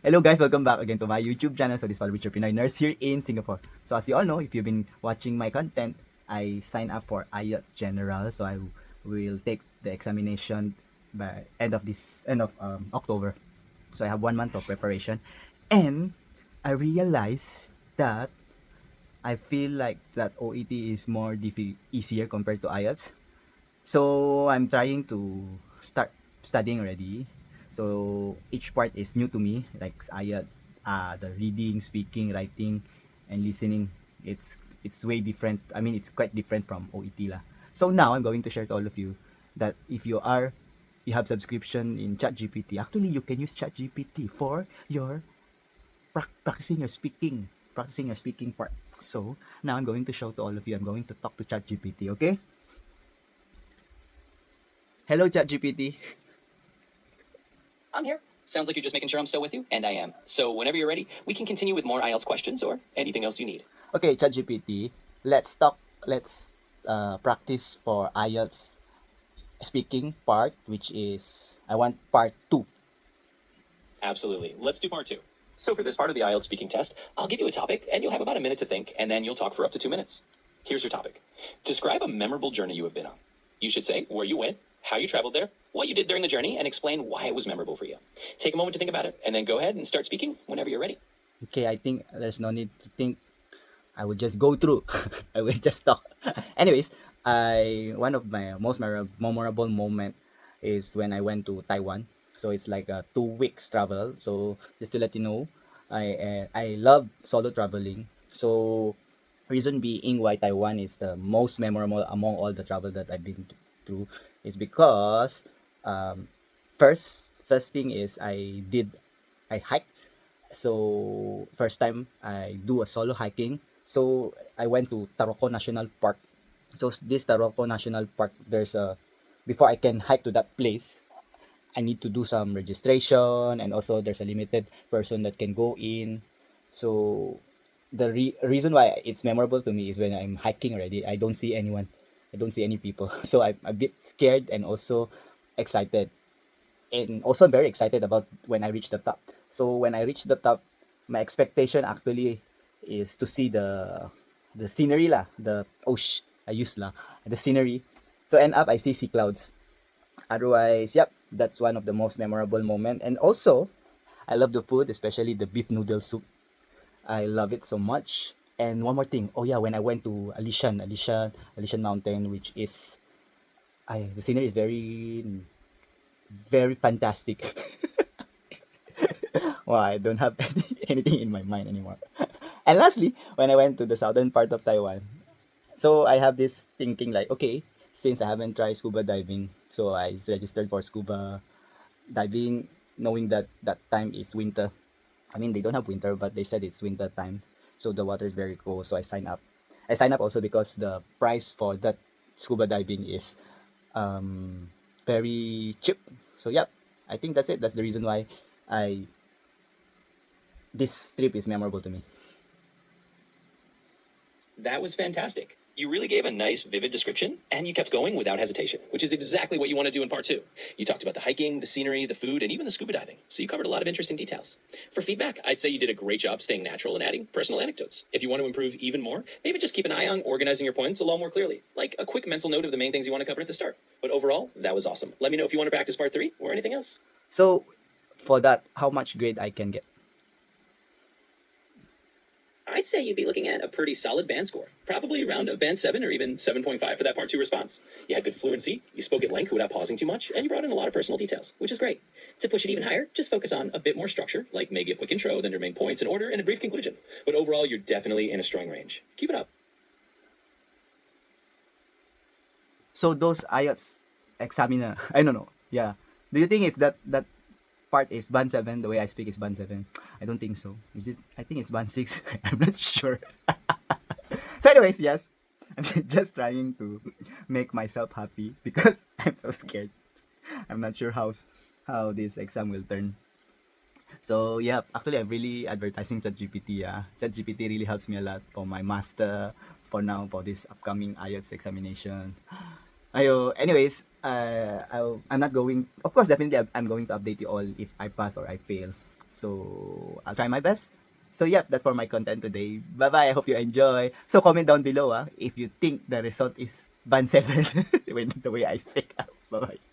Hello guys, welcome back again to my YouTube channel. So this is Richard Pinoy Nurse here in Singapore. So as you all know, if you've been watching my content, I signed up for IELTS General. So I will take the examination by end of October. So I have 1 month of preparation, and I realized that I feel like that OET is more easier compared to IELTS. So I'm trying to start studying already. So each part is new to me, like IELTS, the reading, speaking, writing, and listening. It's way different. I mean, it's quite different from OET lah. So now I'm going to share to all of you that if you have subscription in ChatGPT, actually you can use ChatGPT for your practicing your speaking part. So now I'm going to show to all of you. I'm going to talk to ChatGPT. Okay? Hello, ChatGPT. I'm here. Sounds like you're just making sure I'm still with you, and I am. So whenever you're ready, we can continue with more IELTS questions or anything else you need. Okay, ChatGPT. Let's practice for IELTS speaking part, which is I want part 2. Absolutely. Let's do part 2. So for this part of the IELTS speaking test, I'll give you a topic, and you'll have about a minute to think, and then you'll talk for up to 2 minutes. Here's your topic. Describe a memorable journey you have been on. You should say where you went, how you traveled there, what you did during the journey, and explain why it was memorable for you. Take a moment to think about it, and then go ahead and start speaking whenever you're ready. Okay, I think there's no need to think. I will just go through. I will just talk. Anyways, one of my most memorable moment is when I went to Taiwan. So it's like a 2 weeks travel. So just to let you know, I love solo traveling. So reason being why Taiwan is the most memorable among all the travel that I've been through is because um, first thing is I hike. So first time I do a solo hiking. So I went to Taroko National Park. So this Taroko National Park, there's a before I can hike to that place, I need to do some registration, and also there's a limited person that can go in. So the reason why it's memorable to me is when I'm hiking already, I don't see anyone. I don't see any people. So I'm a bit scared and also excited. And also I'm very excited about when I reach the top. So when I reach the top, my expectation actually is to see the scenery lah, the I use lah, the scenery. So end up I see sea clouds. Otherwise, yep, that's one of the most memorable moment. And also, I love the food, especially the beef noodle soup. I love it so much. And one more thing, oh yeah, when I went to Alishan Mountain, which is, the scenery is very fantastic. Well, I don't have anything in my mind anymore. And lastly, when I went to the southern part of Taiwan, so I have this thinking like, okay, since I haven't tried scuba diving, so I registered for scuba diving, knowing that that time is winter. I mean, they don't have winter, but they said it's winter time, so the water is very cold. So I signed up. I signed up also because the price for that scuba diving is um very cheap. So yep, I think that's it. That's the reason why I this trip is memorable to me. That was fantastic. You really gave a nice, vivid description, and you kept going without hesitation, which is exactly what you want to do in part 2. You talked about the hiking, the scenery, the food, and even the scuba diving, so you covered a lot of interesting details. For feedback, I'd say you did a great job staying natural and adding personal anecdotes. If you want to improve even more, maybe just keep an eye on organizing your points a little more clearly, like a quick mental note of the main things you want to cover at the start. But overall, that was awesome. Let me know if you want to practice part 3 or anything else. So for that, how much grade I can get? I'd say you'd be looking at a pretty solid band score, probably around a band 7 or even 7.5 for that part 2 response. You had good fluency, you spoke at length without pausing too much, and you brought in a lot of personal details, which is great. To push it even higher, just focus on a bit more structure, like maybe a quick intro, then your main points in order, and a brief conclusion. But overall, you're definitely in a strong range. Keep it up. So those IELTS examiner, I don't know. Yeah. Do you think it's that part is band 7? The way I speak is band 7. I don't think so. Is it? I think it's band 6. I'm not sure. So anyways, yes. I'm just trying to make myself happy because I'm so scared. I'm not sure how this exam will turn. So yeah, actually I'm really advertising ChatGPT. Yeah, ChatGPT really helps me a lot for my master, for now, for this upcoming IELTS examination. Anyways, I'm not going. Of course, definitely, I'm going to update you all if I pass or I fail. So I'll try my best. So yeah, that's for my content today. Bye bye. I hope you enjoy. So comment down below if you think the result is band 7 when the way I speak. Bye bye.